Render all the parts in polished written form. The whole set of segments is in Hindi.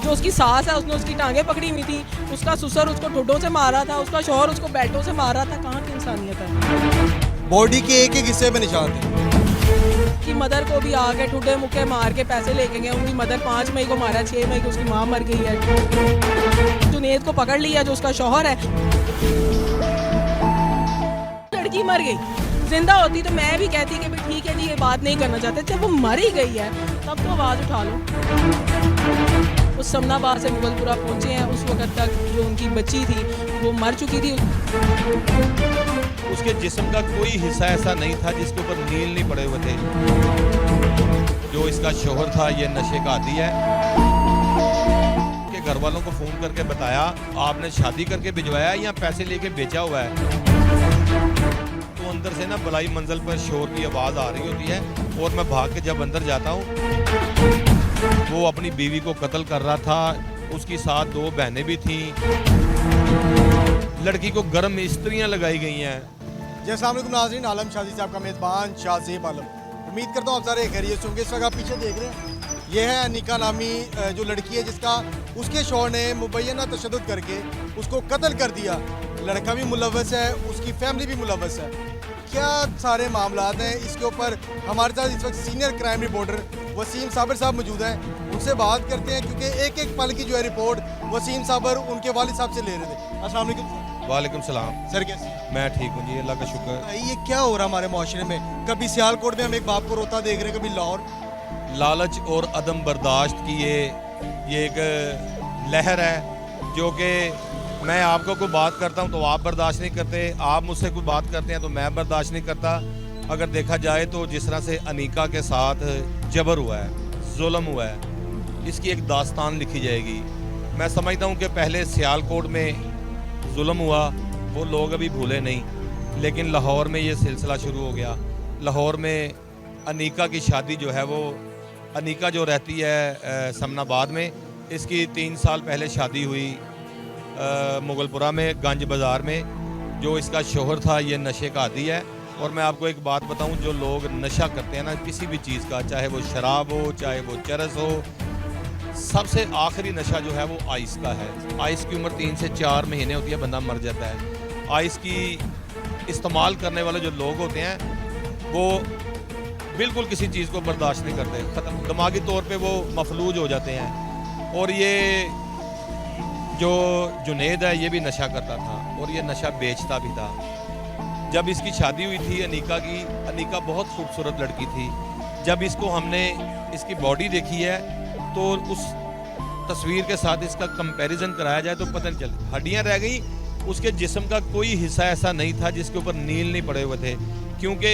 जो उसकी सास है उसने उसकी टांगें पकड़ी हुई थी, उसका ससुर उसको ठुड्डों से मारा था, उसका शौहर उसको बैटों से मारा था। कहाँ की इंसानियत है? बॉडी के एक एक हिस्से पे निशान थे। कि मदर को भी आके ठुड्डे मुक्के मार के पैसे लेके गए। उनकी मदर 5 मई को मारा, 6 मई को उसकी माँ मर गई है। जुनेद को पकड़ लिया जो उसका शौहर है। लड़की मर गई, जिंदा होती तो मैं भी कहती कि भाई ठीक है जी ये बात नहीं करना चाहते। जब वो मर ही गई है तब तो आवाज़ उठा लो। उस समनाबाद से मुगलपुरा पहुंचे हैं, उस वक्त तक जो उनकी बच्ची थी वो मर चुकी थी। उसके जिस्म का कोई हिस्सा ऐसा नहीं था जिसके ऊपर नील नहीं पड़े हुए थे। जो इसका शोहर था ये नशे का आदी है। के घर वालों को फ़ोन करके बताया आपने शादी करके भिजवाया या पैसे लेके बेचा हुआ है। तो अंदर से ना बलाई मंजिल पर शोर की आवाज़ आ रही होती है और मैं भाग के जब अंदर जाता हूँ वो अपनी बीवी को कत्ल कर रहा था। उसकी साथ 2 बहनें भी थीं। लड़की को गर्म इस्त्रियाँ लगाई गई हैं। अस्सलाम वालेकुम नाज़रीन, आलम शादी से आपका मेज़बान शाहज़ेब आलम। उम्मीद करता हूँ आप सारे खैरियत से होंगे। इस वक्त आप पीछे देख रहे हैं ये है अनिका नामी जो लड़की है जिसका उसके शौहर ने मुबैना तशद्दुद करके उसको कत्ल कर दिया। लड़का भी मुलव्वस है, उसकी फैमिली भी मुलव्वस है। क्या सारे मामलात हैं इसके ऊपर? हमारे साथ इस वक्त सीनियर क्राइम रिपोर्टर वसीम साबर साहब मौजूद हैं, उनसे बात करते हैं क्योंकि एक एक पल की जो है रिपोर्ट वसीम साबर उनके वालिद साहब से ले रहे थे। अस्सलाम वालेकुम। वालेकुम सलाम। सर कैसे हैं? मैं ठीक हूँ जी, अल्लाह का शुक्र। ये क्या हो रहा हमारे माशरे में? कभी सियालकोट में हम एक बाप को रोता देख रहे हैं, कभी लाहौर। लालच और अदम बर्दाश्त की ये एक लहर है जो कि मैं आपको कोई बात करता हूँ तो आप बर्दाश्त नहीं करते, आप मुझसे कोई बात करते हैं तो मैं बर्दाश्त नहीं करता। अगर देखा जाए तो जिस तरह से अनीका के साथ जबर हुआ है, जुल्म हुआ है, इसकी एक दास्तान लिखी जाएगी। मैं समझता हूँ कि पहले सियालकोट में जुल्म हुआ वो लोग अभी भूले नहीं, लेकिन लाहौर में ये सिलसिला शुरू हो गया। लाहौर में अनीका की शादी जो है वो, अनीका जो रहती है समनाबाद में, इसकी 3 साल पहले शादी हुई मुगलपुरा में गंज बाज़ार में। जो इसका शोहर था ये नशे का आदी है। और मैं आपको एक बात बताऊं, जो लोग नशा करते हैं ना किसी भी चीज़ का, चाहे वो शराब हो चाहे वो चरस हो, सबसे आखिरी नशा जो है वो आइस का है। आइस की उम्र 3 से 4 महीने होती है, बंदा मर जाता है। आइस की इस्तेमाल करने वाले जो लोग होते हैं वो बिल्कुल किसी चीज़ को बर्दाश्त नहीं करते, ख़त्म, दिमागी तौर पे वो मफलूज हो जाते हैं। और ये जो जुनेद है ये भी नशा करता था और ये नशा बेचता भी था। जब इसकी शादी हुई थी अनीका की, अनीका बहुत खूबसूरत लड़की थी। जब इसको हमने इसकी बॉडी देखी है तो उस तस्वीर के साथ इसका कंपैरिजन कराया जाए तो पता नहीं चलता। हड्डियां रह गई, उसके जिस्म का कोई हिस्सा ऐसा नहीं था जिसके ऊपर नील नहीं पड़े हुए थे। क्योंकि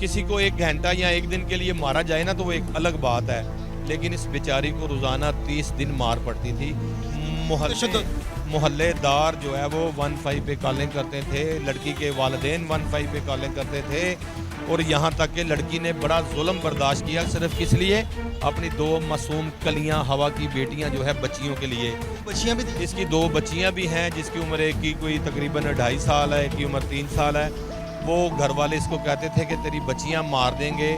किसी को 1 घंटा या 1 दिन के लिए मारा जाए ना तो वो एक अलग बात है, लेकिन इस बेचारी को रोज़ाना 30 दिन मार पड़ती थी। मोहल्लेदार जो है वो 15 पे कॉलिंग करते थे, लड़की के वालिदैन 15 पे कॉलिंग करते थे। और यहाँ तक कि लड़की ने बड़ा जुल्म बर्दाश्त किया, सिर्फ किस लिए? अपनी 2 मासूम कलियाँ हवा की बेटियाँ जो है बच्चियों के लिए। बच्चियाँ भी थी? इसकी 2 बच्चियाँ भी हैं, जिसकी उम्र एक की कोई तकरीबन 2.5 साल है, एक की उम्र 3 साल है। वो घर वाले इसको कहते थे कि तेरी बच्चियाँ मार देंगे,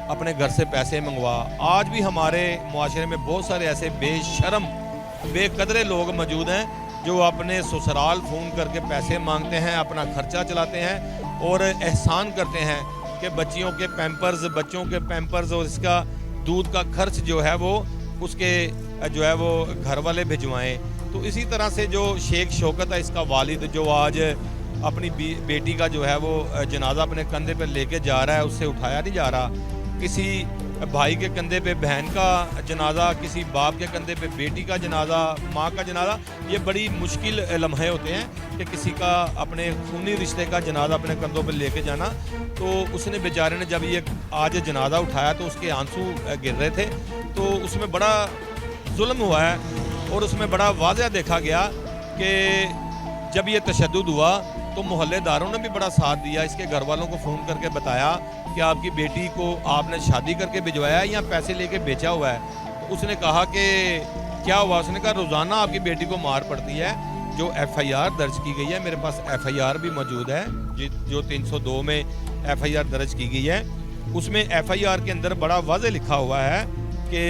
अपने घर से पैसे मंगवा। आज भी हमारे मुआशरे में बहुत सारे ऐसे बेशर्म बेकदरे लोग मौजूद हैं जो अपने ससुराल फ़ोन करके पैसे मांगते हैं, अपना खर्चा चलाते हैं और एहसान करते हैं कि बच्चियों के पैम्पर्स और इसका दूध का खर्च जो है वो उसके जो है वो घर वाले भिजवाएं। तो इसी तरह से जो शेख शौकत है इसका वालिद, जो आज अपनी बेटी का जो है वो जनाजा अपने कंधे पर लेके जा रहा है, उससे उठाया नहीं जा रहा। किसी भाई के कंधे पे बहन का जनाजा, किसी बाप के कंधे पे बेटी का जनाजा, माँ का जनाजा, ये बड़ी मुश्किल लम्हे होते हैं कि किसी का अपने खूनी रिश्ते का जनाजा अपने कंधों पे लेके जाना। तो उसने बेचारे ने जब ये आज जनाजा उठाया तो उसके आंसू गिर रहे थे। तो उसमें बड़ा जुल्म हुआ है और उसमें बड़ा वाज़ह देखा गया कि जब ये तशद्दुद हुआ तो मोहल्लेदारों ने भी बड़ा साथ दिया। इसके घर वालों को फ़ोन करके बताया कि आपकी बेटी को आपने शादी करके भिजवाया या पैसे लेके बेचा हुआ है। तो उसने कहा कि क्या हुआ? उसने कहा रोज़ाना आपकी बेटी को मार पड़ती है। जो FIR दर्ज की गई है, मेरे पास FIR भी मौजूद है जो 302 में FIR दर्ज की गई है। उसमें FIR के अंदर बड़ा वाज़ह लिखा हुआ है कि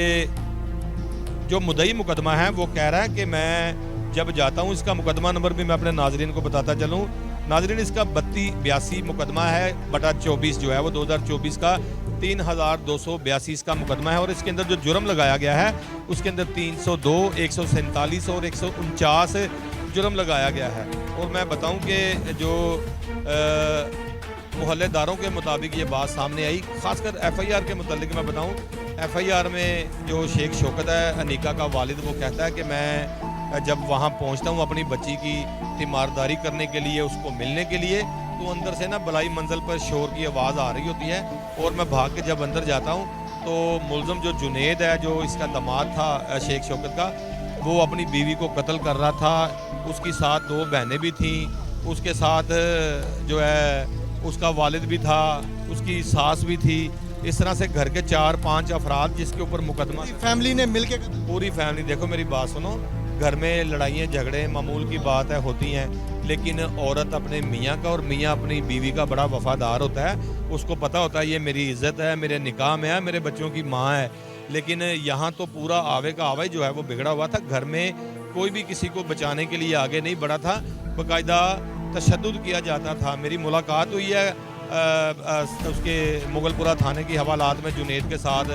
जो मुद्दई मुकदमा है वो कह रहा है कि मैं जब जाता हूँ, इसका मुकदमा नंबर भी मैं अपने नाजरीन को बताता चलूँ। नाजरीन, इसका 3282 मुकदमा है बटा 24 जो है वो 2024 का 3282 इसका मुकदमा है। और इसके अंदर जो जुर्म लगाया गया है उसके अंदर 302, 147 और 149 जुर्म लगाया गया है। और मैं बताऊं कि जो मोहल्लेदारों के मुताबिक ये बात सामने आई, खासकर FIR के मुतालिक मैं बताऊं, FIR में जो शेख शौकत है अनीका का वालिद, वो कहता है कि मैं जब वहाँ पहुँचता हूँ अपनी बच्ची की तीमारदारी करने के लिए, उसको मिलने के लिए, तो अंदर से ना बलाई मंजिल पर शोर की आवाज़ आ रही होती है और मैं भाग के जब अंदर जाता हूँ तो मुलज़म जो जुनेद है, जो इसका दामाद था शेख शौकत का, वो अपनी बीवी को कत्ल कर रहा था। उसके साथ 2 बहनें भी थीं, उसके साथ जो है उसका वालिद भी था, उसकी सास भी थी। इस तरह से घर के 4-5 अफराद जिसके ऊपर मुकदमा, फैमिली ने मिल के, पूरी फैमिली। देखो मेरी बात सुनो, घर में लड़ाइयाँ झगड़े मामूल की बात है, होती हैं, लेकिन औरत अपने मियाँ का और मियाँ अपनी बीवी का बड़ा वफादार होता है। उसको पता होता है ये मेरी इज़्ज़त है, मेरे निकाह में है, मेरे बच्चों की माँ है। लेकिन यहाँ तो पूरा आवे का आवा जो है वो बिगड़ा हुआ था। घर में कोई भी किसी को बचाने के लिए आगे नहीं बढ़ा था, बाकायदा तशद्दुद किया जाता था। मेरी मुलाकात हुई है उसके मुगलपुरा थाने की हवालात में जुनेद के साथ।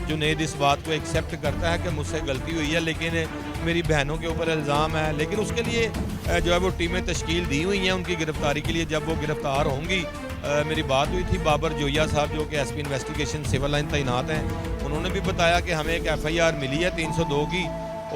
जुनेद इस बात को एक्सेप्ट करता है कि मुझसे गलती हुई है, लेकिन मेरी बहनों के ऊपर इल्ज़ाम है। लेकिन उसके लिए जो है वो टीमें तश्कील दी हुई हैं उनकी गिरफ्तारी के लिए। जब वो गिरफ्तार होंगी, मेरी बात हुई थी बाबर जोया साहब जो कि SP इन्वेस्टिगेशन सिविल लाइन तैनात हैं, उन्होंने भी बताया कि हमें एक FIR मिली है 302 की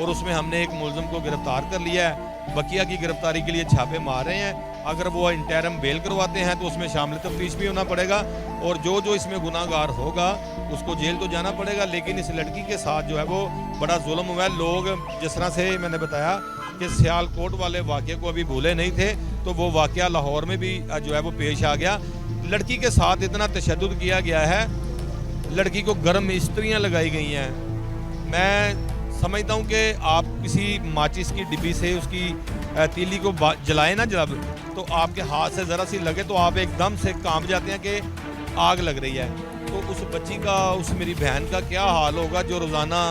और उसमें हमने एक मुलज़म को गिरफ्तार कर लिया है। बकिया की गिरफ्तारी के लिए छापे मार रहे हैं। अगर वो इंटरम बेल करवाते हैं तो उसमें शामिल तफ्तीश भी होना पड़ेगा और जो इसमें गुनाहगार होगा उसको जेल तो जाना पड़ेगा। लेकिन इस लड़की के साथ जो है वो बड़ा जुल्म हुआ है। लोग जिस तरह से मैंने बताया कि सियालकोट वाले वाक़े को अभी भूले नहीं थे, तो वो वाक़या लाहौर में भी जो है वो पेश आ गया। लड़की के साथ इतना तशद्दुद किया गया है, लड़की को गर्म इस्त्रियाँ लगाई गई हैं। मैं समझता हूँ कि आप किसी माचिस की डिब्बी से उसकी तीली को जलाएं ना, जब तो आपके हाथ से ज़रा सी लगे तो आप एकदम से कांप जाते हैं कि आग लग रही है। तो उस बच्ची का, उस मेरी बहन का क्या हाल होगा जो रोज़ाना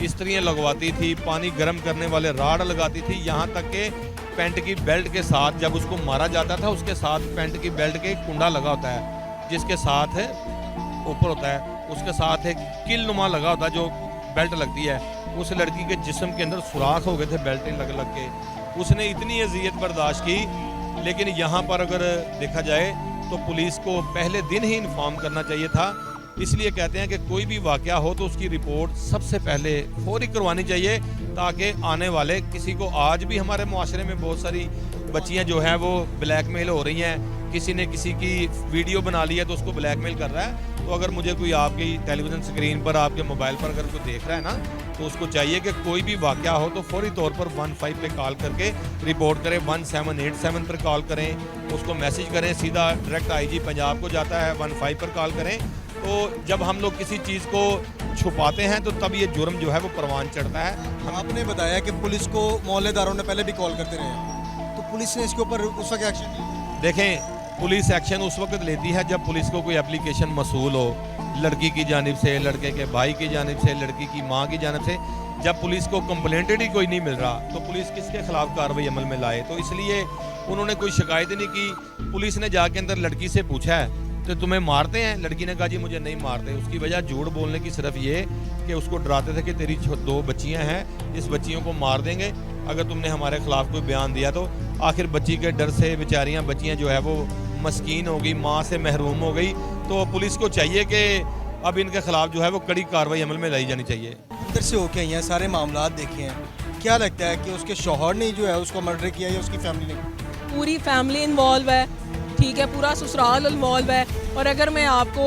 इस्त्रियाँ लगवाती थी, पानी गर्म करने वाले राड लगाती थी, यहाँ तक कि पेंट की बेल्ट के साथ जब उसको मारा जाता था उसके साथ पेंट की बेल्ट के कुंडा लगा होता है जिसके साथ ऊपर होता है, उसके साथ एक किल नुमा लगा होता है जो बेल्ट लगती है। उस लड़की के जिस्म के अंदर सुराख हो गए थे बेल्टें लग लग के। उसने इतनी अजियत बर्दाश्त की। लेकिन यहाँ पर अगर देखा जाए तो पुलिस को पहले दिन ही इन्फॉर्म करना चाहिए था। इसलिए कहते हैं कि कोई भी वाक़या हो तो उसकी रिपोर्ट सबसे पहले फौरी करवानी चाहिए, ताकि आने वाले किसी को, आज भी हमारे मुआशरे में बहुत सारी बच्चियाँ जो हैं वो ब्लैकमेल हो रही हैं। किसी ने किसी की वीडियो बना ली है तो उसको ब्लैकमेल कर रहा है। तो अगर मुझे कोई आपकी टेलीविज़न स्क्रीन पर, आपके मोबाइल पर अगर कोई देख रहा है ना, तो उसको चाहिए कि कोई भी वाक़या हो तो फौरी तौर पर 15 पे कॉल करके रिपोर्ट करें। 1787 पर कॉल करें, उसको मैसेज करें, सीधा डायरेक्ट IG पंजाब को जाता है। 15 पर कॉल करें। तो जब हम लोग किसी चीज़ को छुपाते हैं तो तब ये जुर्म जो है वो परवान चढ़ता है। आपने बताया कि पुलिस को मोहल्लेदारों ने पहले भी कॉल करते रहे, तो पुलिस ने इसके ऊपर उस वक्त एक्शन लिया? देखें, पुलिस एक्शन उस वक्त लेती है जब पुलिस को कोई एप्लीकेशन मसूल हो, लड़की की जानिब से, लड़के के भाई की जानिब से, लड़की की माँ की जानिब से। जब पुलिस को कंप्लेंटेड ही कोई नहीं मिल रहा तो पुलिस किसके खिलाफ कार्रवाई अमल में लाए? तो इसलिए उन्होंने कोई शिकायत ही नहीं की। पुलिस ने जाके अंदर लड़की से पूछा है तो तुम्हें मारते हैं? लड़की ने कहा जी मुझे नहीं मारते। उसकी वजह झूठ बोलने की सिर्फ ये कि उसको डराते थे कि तेरी 2 बच्चियां हैं, इस बच्चियों को मार देंगे अगर तुमने हमारे खिलाफ कोई बयान दिया तो। आखिर बच्ची के डर से बेचारियां बच्चियां जो है वो मस्कीन हो गई, माँ से महरूम हो गई। तो पुलिस को चाहिए कि अब इनके खिलाफ जो है वो कड़ी कार्रवाई अमल में लाई जानी चाहिए। अंदर से होके आई हैं, सारे मामला देखे हैं, क्या लगता है कि उसके शौहर ने जो है उसको मर्डर किया या उसकी फैमिली ने? पूरी फैमिली इन्वॉल्व है, ठीक है, पूरा ससुराल इन्वॉल्व है। और अगर मैं आपको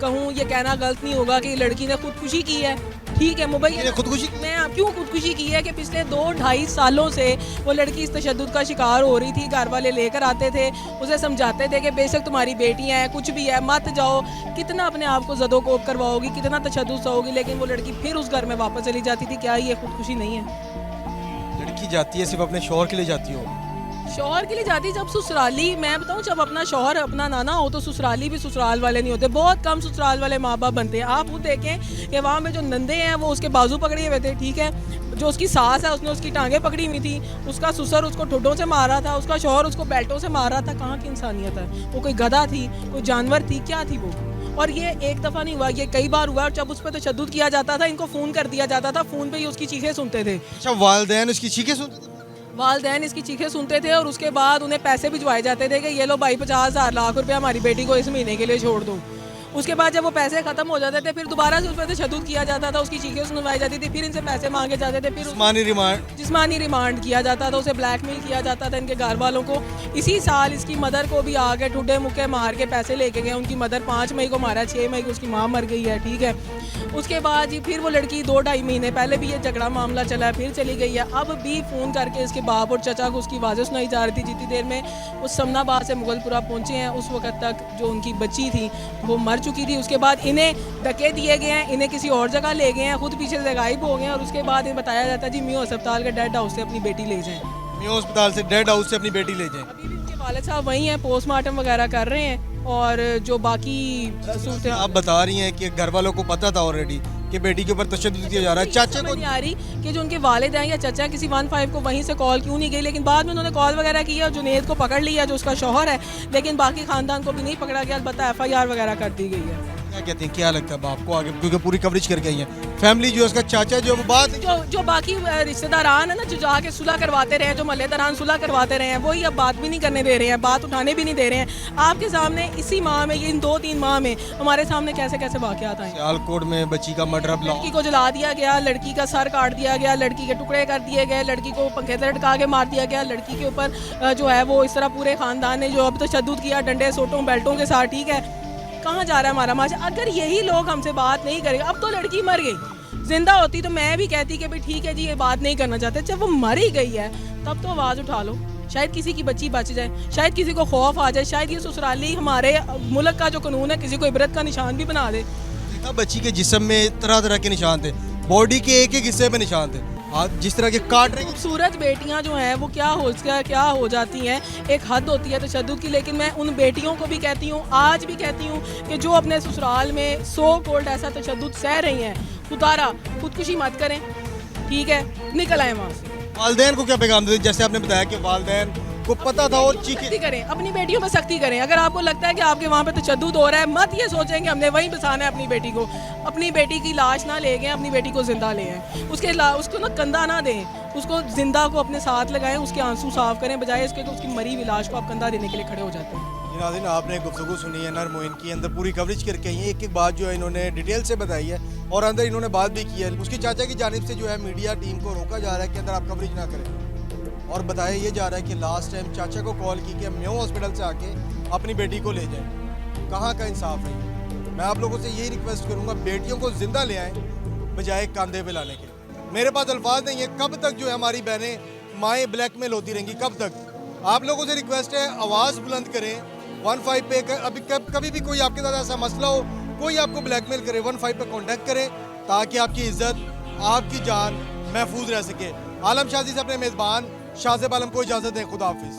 कहूँ, ये कहना गलत नहीं होगा कि लड़की ने खुदकुशी की है, ठीक है, मुबैन खुदकुशी, मैं क्यों खुदकुशी की है कि पिछले 2-2.5 सालों से वो लड़की इस तशद्दुद का शिकार हो रही थी। घर वाले लेकर आते थे, उसे समझाते थे कि बेशक तुम्हारी बेटियां हैं, कुछ भी है, मत जाओ, कितना अपने आप को ज़दोकोब करवाओगी, कितना तशद्दुद सहोगी। लेकिन वो लड़की फिर उस घर में वापस चली जाती थी। क्या ये खुदकुशी नहीं है? लड़की जाती है सिर्फ अपने शौहर के लिए जाती हो, शौहर के लिए जाती जब ससुराली, मैं बताऊं जब अपना शौहर अपना नाना हो तो ससुराली भी ससुराल वाले नहीं होते, बहुत कम ससुराल वाले माँ बाप बनते हैं। आप खुद देखें कि वहाँ में जो नंदे हैं वो उसके बाजू पकड़े हुए थे, ठीक है, जो उसकी सास है उसने उसकी टांगें पकड़ी हुई थी, उसका ससुर उसको ठुड्डों से मार रहा था, उसका शौहर उसको बेल्टों से मार रहा था। कहाँ की इंसानियत है? वो कोई गधा थी, कोई जानवर थी, क्या थी वो? और ये एक दफ़ा नहीं हुआ, ये कई बार हुआ। और जब उस पर तशद्दुद किया जाता था, इनको फ़ोन कर दिया जाता था, फ़ोन पे ही उसकी चीखें सुनते थे। अच्छा, वालिदैन उसकी चीखें सुनते थे? वालदैन इसकी चीखें सुनते थे और उसके बाद उन्हें पैसे भिजवाए जाते थे कि ये लो भाई 50,000 लाख रुपया हमारी बेटी को इस महीने के लिए छोड़ दो। उसके बाद जब वो पैसे खत्म हो जाते थे फिर दोबारा से उस पर तशद्दुद किया जाता था, उसकी चीखें सुनवाई जाती थी, फिर इनसे पैसे मांगे जाते थे, फिर जिस्मानी रिमांड किया जाता था, उसे ब्लैकमेल किया जाता था इनके घर वालों को। इसी साल इसकी मदर को भी आगे ठुड्डे मुक्के मार के पैसे लेके गए। उनकी मदर 5 मई को मारा, 6 मई को उसकी माँ मर गई है, ठीक है। उसके बाद जी फिर वो लड़की 2-2.5 महीने पहले भी ये झगड़ा मामला चला है, फिर चली गई है। अब भी फ़ोन करके इसके बाप और चचा को उसकी आवाज़ें सुनाई जा रही थी। जितनी देर में उस समनाबाद से मुगलपुरा पहुँचे हैं उस वक्त तक जो उनकी बच्ची थी वो मर चुकी थी। उसके बाद इन्हें धक्के दिए गए हैं, इन्हें किसी और जगह ले गए हैं, खुद पीछे से गायब हो गए हैं। और उसके बाद इन्हें बताया जाता है जी म्यू अस्पताल के डेड हाउस से अपनी बेटी ले जाएं। म्यू अस्पताल से डेड हाउस से अपनी बेटी ले जाएं। अभी भी उनके वालिद साहब वहीं हैं, पोस्टमार्टम वगैरह कर रहे हैं। और जो बाकी सूरतें आप बता रही हैं कि घर वालों को पता था ऑलरेडी कि बेटी के ऊपर तशद्दुद किया जा रहा है। चाचा को नहीं आ रही कि जो उनके वालिद हैं या चचा किसी 15 को वहीं से कॉल क्यों नहीं गई, लेकिन बाद में उन्होंने कॉल वगैरह की और जुनेद को पकड़ लिया जो उसका शौहर है, लेकिन बाकी खानदान को भी नहीं पकड़ा गया। अलबत्ता FIR वगैरह कर दी गई है। क्या कहते हैं, क्या लगता है बाप को आगे, क्योंकि पूरी कवरेज करके आई है फैमिली जो है उसका चाचा जो वो बात जो बाकी रिश्तेदारान है ना, जो जाके सुलह करवाते रहे, जो महल्लेदारान सुलह करवाते रहे हैं, वही अब बात भी नहीं करने दे रहे हैं, बात उठाने भी नहीं दे रहे हैं। आपके सामने इसी माह में, इन 2-3 माह में हमारे सामने कैसे कैसे वाक़यात आए। सियालकोट में बच्ची का मर्डर, लड़की को जला दिया गया, लड़की का सर काट दिया गया, लड़की के टुकड़े कर दिए गए, लड़की को पंखे से लटका के मार दिया गया, लड़की के ऊपर जो है वो इस तरह पूरे खानदान ने जो अब तशद्दुद किया डंडे सोटों बेल्टों के साथ, ठीक है। कहाँ जा रहा है हमारा माशा? अगर यही लोग हमसे बात नहीं करेंगे, अब तो लड़की मर गई, जिंदा होती तो मैं भी कहती कि भाई ठीक है जी ये बात नहीं करना चाहते। जब वो मर ही गई है तब तो आवाज़ उठा लो, शायद किसी की बच्ची बच जाए, शायद किसी को खौफ आ जाए, शायद ये ससुराली हमारे मुल्क का जो कानून है किसी को इबरत का निशान भी बना दे। बच्ची के जिस्म में तरह तरह के निशान थे, बॉडी के एक एक हिस्से पे निशान थे, जिस तरह के काट रहे। खूबसूरत बेटियां जो हैं वो क्या हो जाती हैं, एक हद होती है तशद्दुद की। लेकिन मैं उन बेटियों को भी कहती हूँ, आज भी कहती हूँ कि जो अपने ससुराल में सो कोल्ड ऐसा तशद्दुद सह रही हैं, खुदारा खुदकुशी मत करें, ठीक है, निकल आए वहाँ से। वालिदैन को क्या पैगाम देते, जैसे आपने बताया कि वालिदैन को पता था और सख्ती करें, अपनी बेटियों पर सख्ती करें। अगर आपको लगता है कि आपके वहाँ पे तशद्दुद हो रहा है, मत ये सोचें कि हमने वहीं बसाना है अपनी बेटी को। अपनी बेटी की लाश ना ले गए, अपनी बेटी को जिंदा ले आए, उसको ना कंधा ना दें, उसको जिंदा को अपने साथ लगाएं, उसके आंसू साफ करें, बजाय इसके कि उसकी मरी हुई लाश को आप कंधा देने के लिए खड़े हो जाते हैं। नाज़रीन, आपने गुफ्तगू सुनी है नर मोइन की, अंदर पूरी कवरेज करके आई है, एक एक बात जो है इन्होंने डिटेल से बताई है और अंदर इन्होंने बात भी की है। उसके चाचा की जानिब से जो है मीडिया टीम को रोका जा रहा है कि अंदर आप कवरेज ना करें, और बताया ये जा रहा है कि लास्ट टाइम चाचा को कॉल की कि म्यू हॉस्पिटल से आके अपनी बेटी को ले जाएं। कहाँ का इंसाफ है? मैं आप लोगों से यही रिक्वेस्ट करूँगा, बेटियों को जिंदा ले आएँ बजाय कंधे पे लाने के। मेरे पास अल्फाज नहीं है, कब तक जो है हमारी बहनें माएँ ब्लैकमेल होती रहेंगी, कब तक? आप लोगों से रिक्वेस्ट है, आवाज़ बुलंद करें 15 पे। अभी कभी भी कोई आपके साथ ऐसा मसला हो, कोई आपको ब्लैकमेल करे, 15 पे कॉन्टैक्ट करें ताकि आपकी इज्जत, आपकी जान महफूज रह सके। आलम शाजी से अपने मेज़बान शाहज़ेब आलम को इजाज़त दें। खुदा हाफिज़।